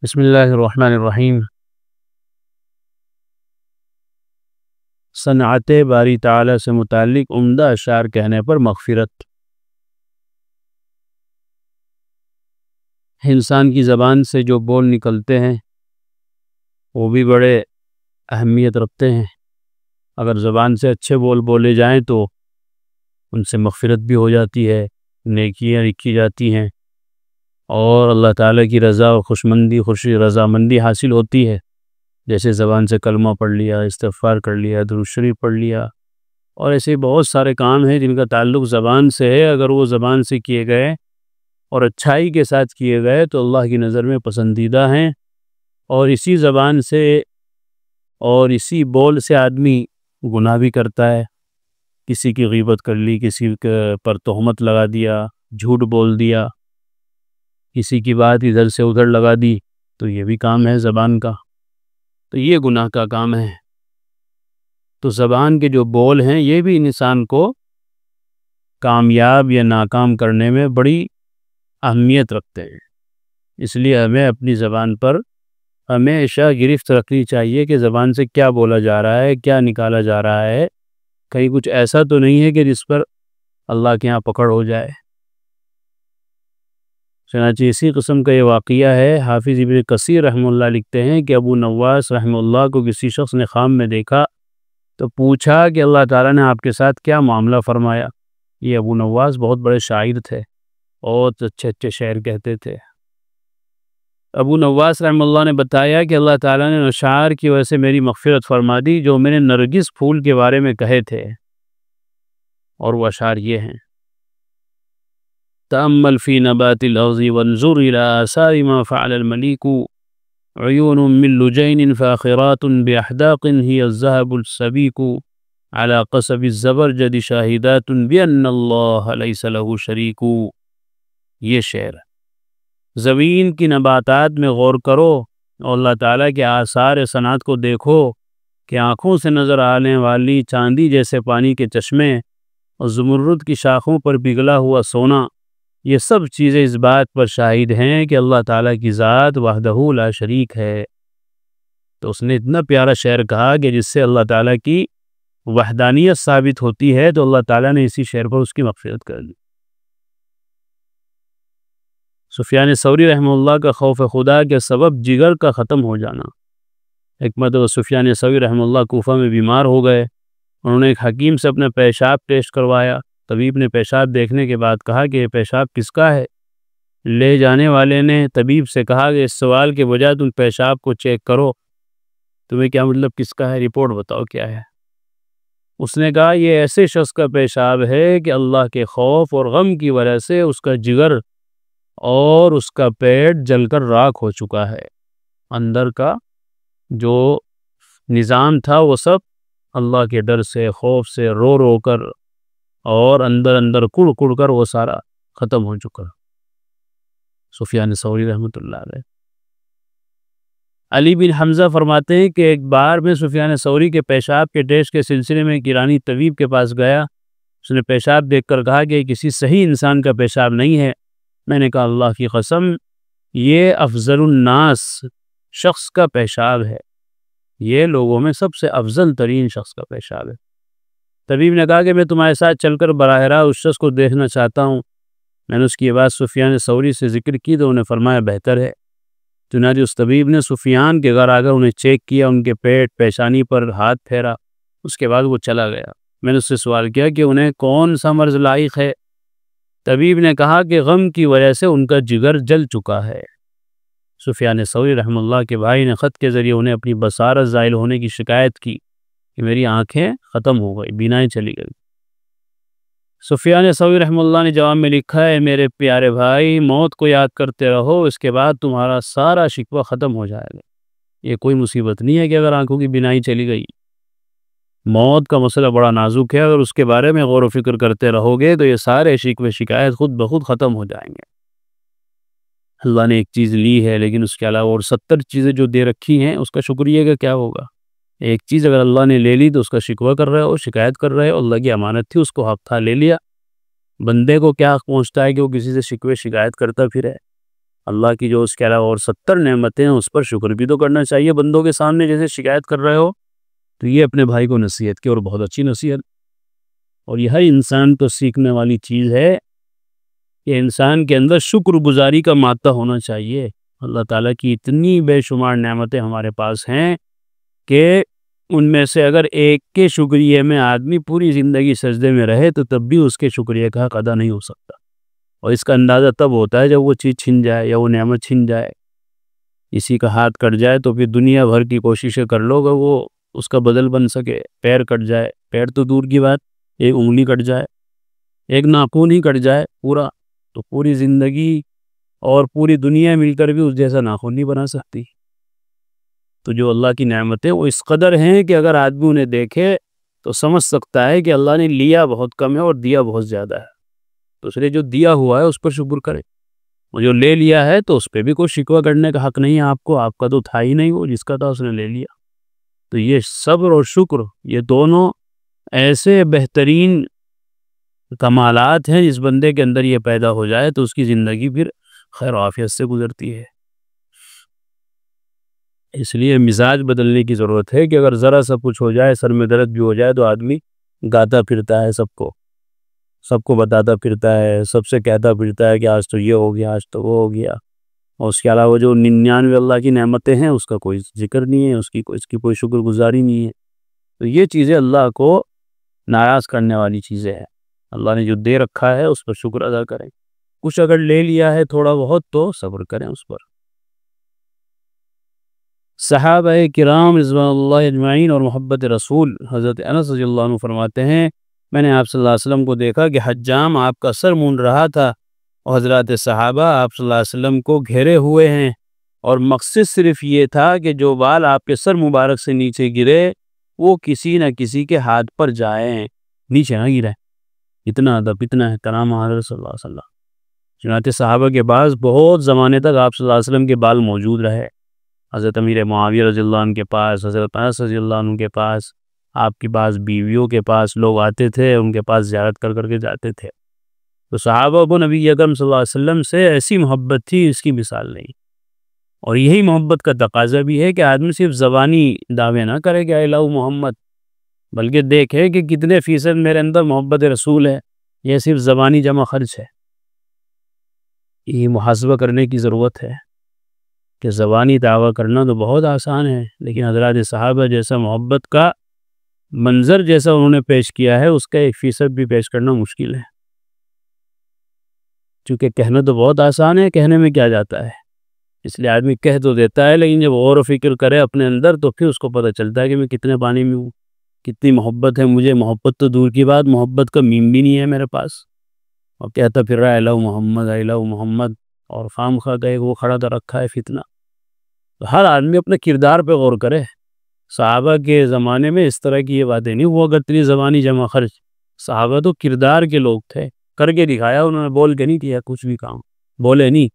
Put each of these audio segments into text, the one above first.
بسم اللہ الرحمن الرحیم۔ صنعت باری تعالیٰ سے متعلق عمدہ اشعار کہنے پر مغفرت۔ انسان کی زبان سے جو بول نکلتے ہیں وہ بھی بڑے اہمیت رکھتے ہیں۔ اگر زبان سے اچھے بول بولے جائیں تو ان سے مغفرت بھی ہو جاتی ہے، نیکیاں لکھی جاتی ہیں اور اللہ تعالیٰ کی رضا و خوشی رضامندی حاصل ہوتی ہے۔ جیسے زبان سے کلمہ پڑھ لیا، استغفار کر لیا، درود شریف پڑھ لیا، اور ایسے بہت سارے کام ہیں جن کا تعلق زبان سے ہے۔ اگر وہ زبان سے کیے گئے اور اچھائی کے ساتھ کیے گئے تو اللہ کی نظر میں پسندیدہ ہیں، اور اسی زبان سے اور اسی بول سے آدمی گناہ بھی کرتا ہے۔ کسی کی غیبت کر لی، کسی پر تہمت لگا دیا، جھوٹ بول دیا، کسی کی بات ادھر سے ادھر لگا دی، تو یہ بھی کام ہے زبان کا، تو یہ گناہ کا کام ہے۔ تو زبان کے جو بول ہیں یہ بھی انسان کو کامیاب یا ناکام کرنے میں بڑی اہمیت رکھتے ہیں۔ اس لیے ہمیں اپنی زبان پر ہمیشہ گرفت رکھنی چاہیے کہ زبان سے کیا بولا جا رہا ہے، کیا نکالا جا رہا ہے، کہیں کچھ ایسا تو نہیں ہے کہ جس پر اللہ کے ہاں پکڑ ہو جائے۔ چنانچہ اسی قسم کا یہ واقعہ ہے۔ حافظ ابن کثیر رحمہ اللہ لکھتے ہیں کہ ابو نواس رحمہ اللہ کو کسی شخص نے خواب میں دیکھا تو پوچھا کہ اللہ تعالیٰ نے آپ کے ساتھ کیا معاملہ فرمایا۔ یہ ابو نواس بہت بڑے شاعر تھے، بہت اچھے شعر کہتے تھے۔ ابو نواس رحمہ اللہ نے بتایا کہ اللہ تعالیٰ نے اشعار کی وجہ سے میری مغفرت فرما دی جو میں نے نرگس پھول کے بارے میں کہے تھے، اور وہ اشعار یہ ہیں: تأمل في نبات الأرض وانظر إلى آثار ما فعل المليك عيون من لجين فاخرات بأحداق هي الذهب السبيك على قصب الزبرجد شاهدات بأن الله ليس له شريك۔ یہ شعر زمین کی نباتات میں غور کرو اور اللہ تعالیٰ کے آثار صنعت کو دیکھو کہ آنکھوں سے نظر آنے والی چاندی جیسے پانی کے چشمے اور زمرد کی شاخوں پر پگھلا ہوا سونا، یہ سب چیزیں اس بات پر شاہد ہیں کہ اللہ تعالیٰ کی ذات وحدہ لا شریک ہے۔ تو اس نے اتنا پیارا شعر کہا کہ جس سے اللہ تعالیٰ کی وحدانیت ثابت ہوتی ہے، تو اللہ تعالیٰ نے اسی شعر پر اس کی مغفرت کر دی۔ سفیان ثوری رحمہ اللہ کا خوف خدا کے سبب جگر کا ختم ہو جانا۔ ایک مرتبہ سفیان ثوری رحمہ اللہ کوفہ میں بیمار ہو گئے، انہوں نے ایک حکیم سے اپنا پیشاب ٹیسٹ کروایا۔ طبیب نے پیشاب دیکھنے کے بعد کہا کہ یہ پیشاب کس کا ہے؟ لے جانے والے نے طبیب سے کہا کہ اس سوال کے بجائے تم پیشاب کو چیک کرو، تمہیں کیا مطلب کس کا ہے، رپورٹ بتاؤ کیا ہے۔ اس نے کہا یہ ایسے شخص کا پیشاب ہے کہ اللہ کے خوف اور غم کی وجہ سے اس کا جگر اور اس کا پیٹ جل کر راکھ ہو چکا ہے۔ اندر کا جو نظام تھا وہ سب اللہ کے ڈر سے، خوف سے رو رو کر اور اندر اندر کڑ کڑ کر وہ سارا ختم ہو چکا۔ سفیان ثوری رحمۃ اللہ علیہ۔ علی بن حمزہ فرماتے ہیں کہ ایک بار میں سفیان ثوری کے پیشاب کے ٹیسٹ کے سلسلے میں ایک ایرانی طبیب کے پاس گیا۔ اس نے پیشاب دیکھ کر کہا کہ یہ کسی صحیح انسان کا پیشاب نہیں ہے۔ میں نے کہا اللہ کی قسم یہ افضل الناس شخص کا پیشاب ہے، یہ لوگوں میں سب سے افضل ترین شخص کا پیشاب ہے۔ طبیب نے کہا کہ میں تمہارے ساتھ چل کر براہ راست اس شخص کو دیکھنا چاہتا ہوں۔ میں نے اس کی بات سفیان ثوری سے ذکر کی تو انہوں نے فرمایا بہتر ہے۔ چنانچہ اس طبیب نے سفیان کے گھر آ کر انہیں چیک کیا، ان کے پیٹ پیشانی پر ہاتھ پھیرا، اس کے بعد وہ چلا گیا۔ میں نے اس سے سوال کیا کہ انہیں کون سا مرض لاحق ہے؟ طبیب نے کہا کہ غم کی وجہ سے ان کا جگر جل چکا ہے۔ سفیان ثوری رحمہ اللہ کے بھائی نے خط کے ذریعے انہیں اپنی بصارت زائل ہونے کی شکایت کی کہ میری آنکھیں ختم ہو گئی، بینائی چلی گئی۔ سفیان ثوری رحمہ اللہ نے جواب میں لکھا ہے میرے پیارے بھائی، موت کو یاد کرتے رہو، اس کے بعد تمہارا سارا شکوہ ختم ہو جائے گا۔ یہ کوئی مصیبت نہیں ہے کہ اگر آنکھوں کی بینائی چلی گئی۔ موت کا مسئلہ بڑا نازک ہے، اگر اس کے بارے میں غور و فکر کرتے رہو گے تو یہ سارے شکوے شکایت خود بخود ختم ہو جائیں گے۔ اللہ نے ایک چیز لی ہے لیکن اس کے علاوہ اور 70 چیزیں جو دے رکھی ہیں اس کا شکریہ کا کیا ہوگا؟ ایک چیز اگر اللہ نے لے لی تو اس کا شکوہ کر رہے ہو، شکایت کر رہے ہو۔ اللہ کی امانت تھی، اس کو حق تھا، لے لیا۔ بندے کو کیا حق پہنچتا ہے کہ وہ کسی سے شکوے شکایت کرتا پھرے؟ اللہ کی جو اس کے علاوہ اور 70 نعمتیں ہیں اس پر شکر بھی تو کرنا چاہیے بندوں کے سامنے. جیسے شکایت کر رہے ہو تو یہ اپنے بھائی کو نصیحت کی، اور بہت اچھی نصیحت. اور یہ ہر انسان کو سیکھنے والی چیز ہے کہ انسان کے اندر شکر گزاری کا مادہ ہونا چاہیے. اللہ تعالیٰ کی اتنی بے شمار نعمتیں ہمارے پاس ہیں کہ ان میں سے اگر ایک کے شکریہ میں آدمی پوری زندگی سجدے میں رہے تو تب بھی اس کے شکریہ کا حق ادا نہیں ہو سکتا. اور اس کا اندازہ تب ہوتا ہے جب وہ چیز چھن جائے یا وہ نعمت چھن جائے. اسی کا ہاتھ کٹ جائے تو پھر دنیا بھر کی کوششیں کر لو گا وہ اس کا بدل بن سکے. پیر کٹ جائے، پیر تو دور کی بات، ایک انگلی کٹ جائے، ایک ناخن ہی کٹ جائے پورا، تو پوری زندگی اور پوری دنیا مل کر بھی اس جیسا ناخن نہیں بنا سکتی. تو جو اللہ کی نعمتیں وہ اس قدر ہیں کہ اگر آدمی انہیں دیکھے تو سمجھ سکتا ہے کہ اللہ نے لیا بہت کم ہے اور دیا بہت زیادہ ہے. تو اس لیے جو دیا ہوا ہے اس پر شکر کرے، اور جو لے لیا ہے تو اس پہ بھی کوئی شکوہ کرنے کا حق نہیں ہے آپ کو. آپ کا تو تھا ہی نہیں، وہ جس کا تھا اس نے لے لیا. تو یہ صبر اور شکر یہ دونوں ایسے بہترین کمالات ہیں، جس بندے کے اندر یہ پیدا ہو جائے تو اس کی زندگی پھر خیر و عافیت سے گزرتی ہے. اس لیے مزاج بدلنے کی ضرورت ہے کہ اگر ذرا سا کچھ ہو جائے، سر میں درد بھی ہو جائے تو آدمی گاتا پھرتا ہے، سب کو بتاتا پھرتا ہے، سب سے کہتا پھرتا ہے کہ آج تو یہ ہو گیا، آج تو وہ ہو گیا. اور اس کے علاوہ جو 99 اللہ کی نعمتیں ہیں اس کا کوئی ذکر نہیں ہے، اس کی کوئی شکر گزاری نہیں ہے. تو یہ چیزیں اللہ کو ناراض کرنے والی چیزیں ہیں. اللہ نے جو دے رکھا ہے اس پر شکر ادا کریں. کچھ اگر لے لیا ہے تھوڑا بہت تو صبر کریں اس پر. صحابہ کرام رضوان اللہ اجمعین اور محبت رسول حضرت انس رضی اللہ عنہ فرماتے ہیں میں نے آپ صلی اللہ علیہ وسلم کو دیکھا کہ حجام آپ کا سر مونڈ رہا تھا اور حضرات صحابہ آپ صلی اللہ علیہ وسلم کو گھیرے ہوئے ہیں، اور مقصد صرف یہ تھا کہ جو بال آپ کے سر مبارک سے نیچے گرے وہ کسی نہ کسی کے ہاتھ پر جائیں، نیچے نہ گرے. اتنا ادب، اتنا احترام حضرت صلی اللہ علیہ وسلم. چنانچہ صحابہ کے بعد بہت زمانے تک آپ صلی اللہ علیہ وسلم کے بال موجود رہے. حضرت امیر معاویہ رضی اللہ عنہ کے پاس، حضرت انس رضی اللہ عنہ کے پاس، آپ کی بعض بیویوں کے پاس لوگ آتے تھے، ان کے پاس زیارت کر کے جاتے تھے. تو صحابہ کو نبی اکرم صلی اللہ علیہ وسلم سے ایسی محبت تھی اس کی مثال نہیں. اور یہی محبت کا تقاضا بھی ہے کہ آدمی صرف زبانی دعوے نہ کرے کہ اے لو محمد، بلکہ دیکھے کہ کتنے فیصد میرے اندر محبت رسول ہے. یہ صرف زبانی جمع خرچ ہے. یہ محاسبہ کرنے کی ضرورت ہے کہ زبانی دعویٰ کرنا تو بہت آسان ہے، لیکن حضرات صحابہ جیسا محبت کا منظر جیسا انہوں نے پیش کیا ہے اس کا 1% بھی پیش کرنا مشکل ہے. چونکہ کہنا تو بہت آسان ہے، کہنے میں کیا جاتا ہے. اس لیے آدمی کہہ تو دیتا ہے، لیکن جب غور و فکر کرے اپنے اندر تو پھر اس کو پتہ چلتا ہے کہ میں کتنے پانی میں ہوں، کتنی محبت ہے مجھے. محبت تو دور کی بات، محبت کا میم بھی نہیں ہے میرے پاس، اور کہتا پھر رہا ہے اے لو محمد، اے لو محمد، اور خام خواہ کا ایک وہ کھڑا تھا رکھا ہے فتنہ. تو ہر آدمی اپنے کردار پہ غور کرے. صحابہ کے زمانے میں اس طرح کی یہ باتیں نہیں وہ اگر اتنی زبانی جمع خرچ. صحابہ تو کردار کے لوگ تھے، کر کے دکھایا انہوں نے، بول کے نہیں کیا کچھ بھی کام، بولے نہیں،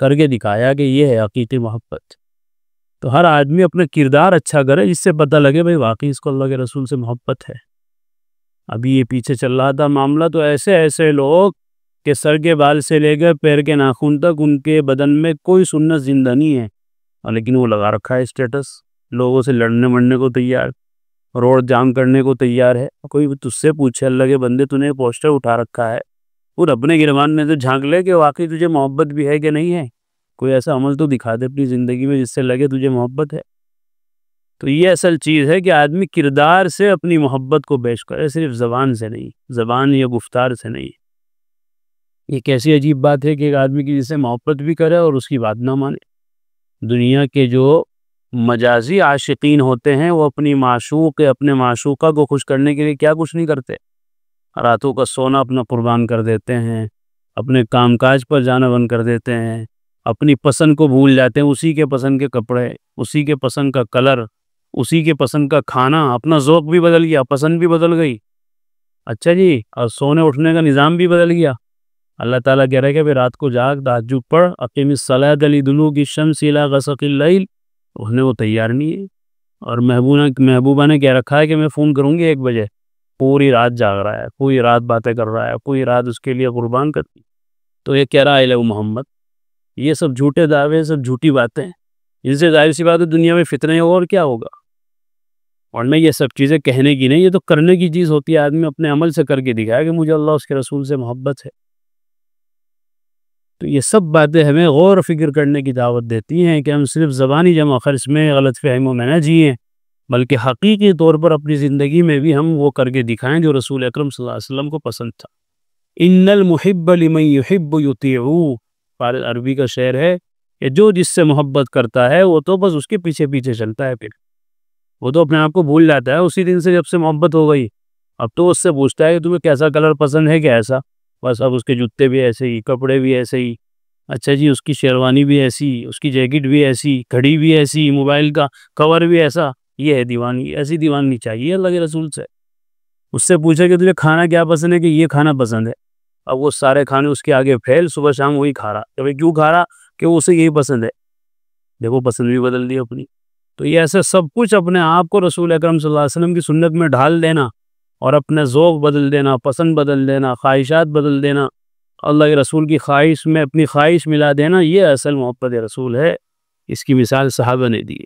کر کے دکھایا کہ یہ ہے حقیقی محبت. تو ہر آدمی اپنا کردار اچھا کرے جس سے پتہ لگے بھئی واقعی اس کو اللہ کے رسول سے محبت ہے. ابھی یہ پیچھے چل رہا تھا معاملہ، تو ایسے لوگ کہ سر کے بال سے لے کر پیر کے ناخن تک ان کے بدن میں کوئی سنت زندہ نہیں ہے، لیکن وہ لگا رکھا ہے اسٹیٹس، لوگوں سے لڑنے مرنے کو تیار، روڈ جام کرنے کو تیار ہے. کوئی تجھ سے پوچھے اللہ کے بندے تو نے پوسٹر اٹھا رکھا ہے، اور اپنے گرمان میں تو جھانک لے کہ واقعی تجھے محبت بھی ہے کہ نہیں ہے. کوئی ایسا عمل تو دکھا دے اپنی زندگی میں جس سے لگے تجھے محبت ہے. تو یہ اصل چیز ہے کہ آدمی کردار سے اپنی محبت کو پیش کرے، صرف زبان سے نہیں، زبان یا گفتار سے نہیں. یہ کیسی عجیب بات ہے کہ ایک آدمی کی جس سے محبت بھی کرے اور اس کی بات نہ مانے. دنیا کے جو مجازی عاشقین ہوتے ہیں وہ اپنی معشوق یا اپنے معشوقہ کو خوش کرنے کے لیے کیا کچھ نہیں کرتے. راتوں کا سونا اپنا قربان کر دیتے ہیں، اپنے کام کاج پر جانا بند کر دیتے ہیں، اپنی پسند کو بھول جاتے ہیں، اسی کے پسند کے کپڑے، اسی کے پسند کا کلر، اسی کے پسند کا کھانا. اپنا ذوق بھی بدل گیا، پسند بھی بدل گئی. اچھا جی، اور سونے اٹھنے کا نظام بھی بدل گیا. اللہ تعالیٰ کہہ رہے کہ پھر رات کو جاگ، تہجد پڑھ، اقیم الصلاۃ لدلوک الشمس الی غسق اللیل. انہیں وہ تیار نہیں ہے، اور محبوبہ نے کہہ رکھا ہے کہ میں فون کروں گی 1 بجے. پوری رات جاگ رہا ہے، پوری رات باتیں کر رہا ہے، پوری رات اس کے لیے قربان کرتی. تو یہ کہہ رہا ہے اے لو محمد، یہ سب جھوٹے دعوے، سب جھوٹی باتیں ہیں، ان سے ظاہر سی بات ہے دنیا میں فتنے ہو اور کیا ہوگا۔ ورنہ یہ سب چیزیں کہنے کی نہیں، یہ تو کرنے کی چیز ہوتی ہے، آدمی اپنے عمل سے کر کے دکھائے کہ مجھے اللہ اس کے رسول سے محبت ہے۔ تو یہ سب باتیں ہمیں غور و فکر کرنے کی دعوت دیتی ہیں کہ ہم صرف زبانی جمع خرچ میں، غلط فہمیوں میں نہ جئیں، بلکہ حقیقی طور پر اپنی زندگی میں بھی ہم وہ کر کے دکھائیں جو رسول اکرم صلی اللہ علیہ وسلم کو پسند تھا۔ ان المحب لمن یحب یطیعہ، فارسی عربی کا شعر ہے کہ جو جس سے محبت کرتا ہے وہ تو بس اس کے پیچھے پیچھے چلتا ہے، پھر وہ تو اپنے آپ کو بھول جاتا ہے اسی دن سے جب سے محبت ہو گئی۔ اب تو اس سے پوچھتا ہے کہ تمہیں کیسا کلر پسند ہے، کہ ایسا، بس اب اس کے جوتے بھی ایسے ہی، کپڑے بھی ایسے ہی، اچھا جی اس کی شیروانی بھی ایسی، اس کی جیکٹ بھی ایسی، گھڑی بھی ایسی، موبائل کا کور بھی ایسا۔ یہ ہے دیوانی، ایسی دیوانی چاہیے اللہ کے رسول سے۔ اس سے پوچھا کہ تجھے کھانا کیا پسند ہے، کہ یہ کھانا پسند ہے، اب وہ سارے کھانے اس کے آگے پھیل، صبح شام وہی کھا رہا، کہ کیوں کھا رہا، کہ اسے یہی پسند ہے۔ دیکھو پسند بھی بدل دی اپنی۔ تو یہ ایسے سب کچھ اپنے آپ کو رسول اکرم صلی اللہ علیہ وسلم کی سنت میں ڈھال دینا اور اپنے ذوق بدل دینا، پسند بدل دینا، خواہشات بدل دینا، اللہ کے رسول کی خواہش میں اپنی خواہش ملا دینا، یہ اصل محبت رسول ہے۔ اس کی مثال صحابہ نے دی۔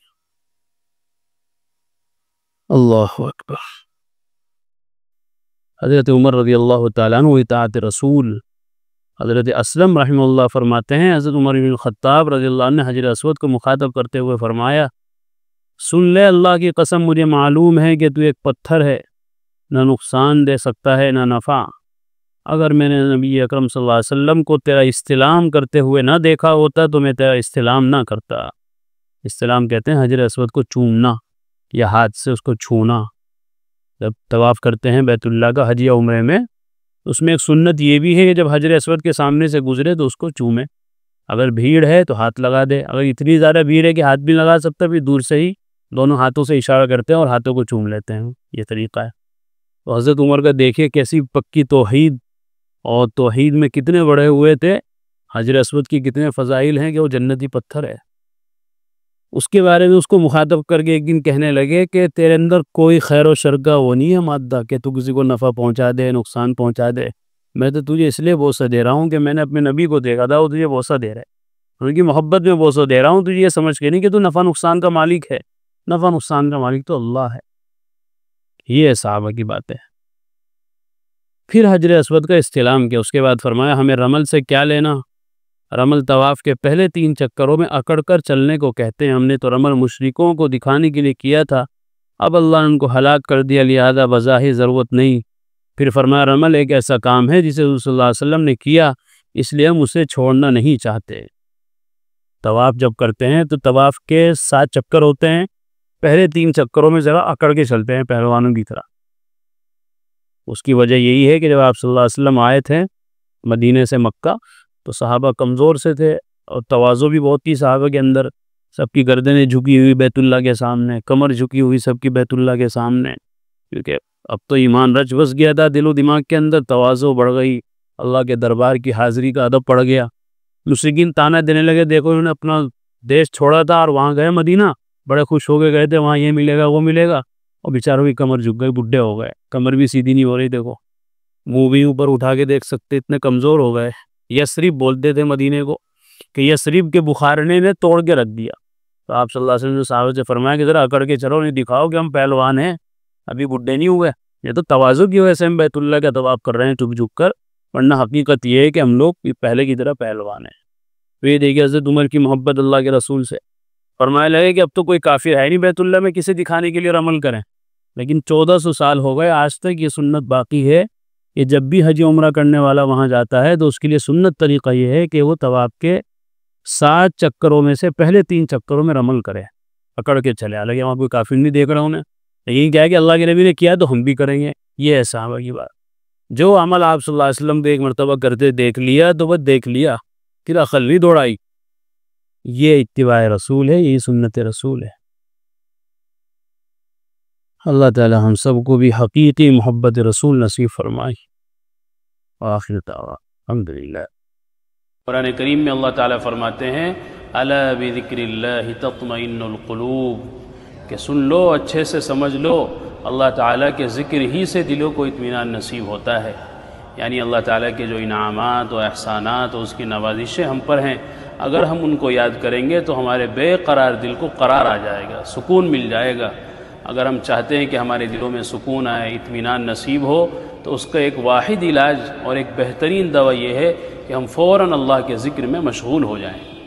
اللہ اکبر۔ حضرت عمر رضی اللہ تعالیٰ عنہ اطاعت رسول۔ حضرت اسلم رحمہ اللہ فرماتے ہیں حضرت عمر بن الخطاب رضی اللہ عنہ نے حجر اسود کو مخاطب کرتے ہوئے فرمایا، سن لے اللہ کی قسم، مجھے معلوم ہے کہ تو ایک پتھر ہے، نہ نقصان دے سکتا ہے نہ نفع۔ اگر میں نے نبی اکرم صلی اللہ علیہ وسلم کو تیرا استلام کرتے ہوئے نہ دیکھا ہوتا تو میں تیرا استلام نہ کرتا۔ استلام کہتے ہیں حجر اسود کو چومنا یا ہاتھ سے اس کو چھونا۔ جب طواف کرتے ہیں بیت اللہ کا حج یا عمرے میں، اس میں ایک سنت یہ بھی ہے کہ جب حجر اسود کے سامنے سے گزرے تو اس کو چومے۔ اگر بھیڑ ہے تو ہاتھ لگا دے، اگر اتنی زیادہ بھیڑ ہے کہ ہاتھ بھی لگا سکتا، بھی دور سے ہی دونوں ہاتھوں سے اشارہ کرتے ہیں اور ہاتھوں کو چوم لیتے ہیں، یہ طریقہ ہے۔ تو حضرت عمر کا دیکھیے کیسی پکی توحید، اور توحید میں کتنے بڑے ہوئے تھے، حجر اسود کی کتنے فضائل ہیں کہ وہ جنتی پتھر ہے۔ اس کے بارے میں اس کو مخاطب کر کے ایک دن کہنے لگے کہ تیرے اندر کوئی خیر و شر کا وہ نہیں ہے مادہ کہ تو کسی کو نفع پہنچا دے، نقصان پہنچا دے۔ میں تو تجھے اس لیے بوسہ دے رہا ہوں کہ میں نے اپنے نبی کو دیکھا تھا، وہ تجھے بوسہ دے رہا ہے، ان کی محبت میں بوسہ دے رہا ہوں، تجھے یہ سمجھ کے نہیں کہ تو نفع نقصان کا مالک ہے، نفع نقصان کا مالک تو اللہ ہے۔ یہ صحابہ کی بات ہے۔ پھر حجر اسود کا استلام کیا، اس کے بعد فرمایا ہمیں رمل سے کیا لینا؟ رمل طواف کے پہلے 3 چکروں میں اکڑ کر چلنے کو کہتے ہیں، ہم نے تو رمل مشرکوں کو دکھانے کے لیے کیا تھا، اب اللہ نے ان کو ہلاک کر دیا، لہذا بظاہر ضرورت نہیں۔ پھر فرمایا رمل ایک ایسا کام ہے جسے رسول صلی اللہ علیہ وسلم نے کیا، اس لیے ہم اسے چھوڑنا نہیں چاہتے۔ طواف جب کرتے ہیں تو طواف کے 7 چکر ہوتے ہیں، پہلے 3 چکروں میں ذرا اکڑ کے چلتے ہیں پہلوانوں کی طرح۔ اس کی وجہ یہی ہے کہ جب آپ صلی اللہ علیہ وسلم آئے تھے مدینے سے مکہ تو صحابہ کمزور سے تھے اور تواضع بھی بہت تھی صحابہ کے اندر، سب کی گردنیں جھکی ہوئی بیت اللہ کے سامنے، کمر جھکی ہوئی سب کی بیت اللہ کے سامنے، کیونکہ اب تو ایمان رچ بس گیا تھا دل و دماغ کے اندر، تواضع بڑھ گئی، اللہ کے دربار کی حاضری کا ادب پڑ گیا۔ مشرکین تانا دینے لگے، دیکھو انہوں نے اپنا دیش چھوڑا تھا اور وہاں گئے مدینہ، بڑے خوش ہو کے گئے تھے، وہاں یہ ملے گا وہ ملے گا، اور بیچاروں کی کمر جھک گئی، بڈھے ہو گئے، کمر بھی سیدھی نہیں ہو رہی، دیکھو منہ بھی اوپر اٹھا کے دیکھ سکتے، اتنے کمزور ہو گئے۔ یثرب بولتے تھے مدینے کو، کہ یثرب کے بخارنے نے توڑ کے رکھ دیا۔ تو آپ صلی اللہ علیہ وسلم نے صحابہ سے فرمایا کہ ذرا اکڑ کے چلو، نہیں دکھاؤ کہ ہم پہلوان ہیں، ابھی بڈھے نہیں ہوئے، یہ تو تواضع کی وجہ سے ہم بیت اللہ کا طواف کر رہے ہیں جھک جھک کر، ورنہ حقیقت یہ ہے کہ ہم لوگ پہلے کی طرح پہلوان ہیں۔ تو یہ دیکھیے حضرت عمر کی محبت اللہ کے رسول سے، فرمایا لگے کہ اب تو کوئی کافر ہے نہیں بیت اللہ میں کسے دکھانے کے لیے عمل کریں، لیکن 1400 سال ہو گئے آج تک یہ سنت باقی ہے کہ جب بھی حج عمرہ کرنے والا وہاں جاتا ہے تو اس کے لیے سنت طریقہ یہ ہے کہ وہ طواف کے 7 چکروں میں سے پہلے 3 چکروں میں رمل کرے، اکڑ کے چلے، حالانکہ وہاں کوئی کافر نہیں دیکھ رہا انہیں، یہی کیا ہے کہ اللہ کے نبی نے کیا تو ہم بھی کریں گے۔ یہ ہے صحابہ کی بات، جو عمل آپ صلی اللہ علیہ وسلم کو ایک مرتبہ کرتے دیکھ لیا تو وہ دیکھ لیا، پھر عقل نہیں دوڑائی۔ یہ اتباع رسول ہے، یہی سنت رسول ہے۔ اللہ تعالی ہم سب کو بھی حقیقی محبت رسول نصیب فرمائے۔ آخر دعوانا الحمدللہ۔ قرآن کریم میں اللہ تعالیٰ فرماتے ہیں الا بذکر اللہ تطمئن القلوب، کہ سن لو، اچھے سے سمجھ لو، اللہ تعالیٰ کے ذکر ہی سے دلوں کو اطمینان نصیب ہوتا ہے، یعنی اللہ تعالیٰ کے جو انعامات و احسانات اور اس کی نوازشیں ہم پر ہیں، اگر ہم ان کو یاد کریں گے تو ہمارے بے قرار دل کو قرار آ جائے گا، سکون مل جائے گا۔ اگر ہم چاہتے ہیں کہ ہمارے دلوں میں سکون آئے، اطمینان نصیب ہو، تو اس کا ایک واحد علاج اور ایک بہترین دوا یہ ہے کہ ہم فوراً اللہ کے ذکر میں مشغول ہو جائیں۔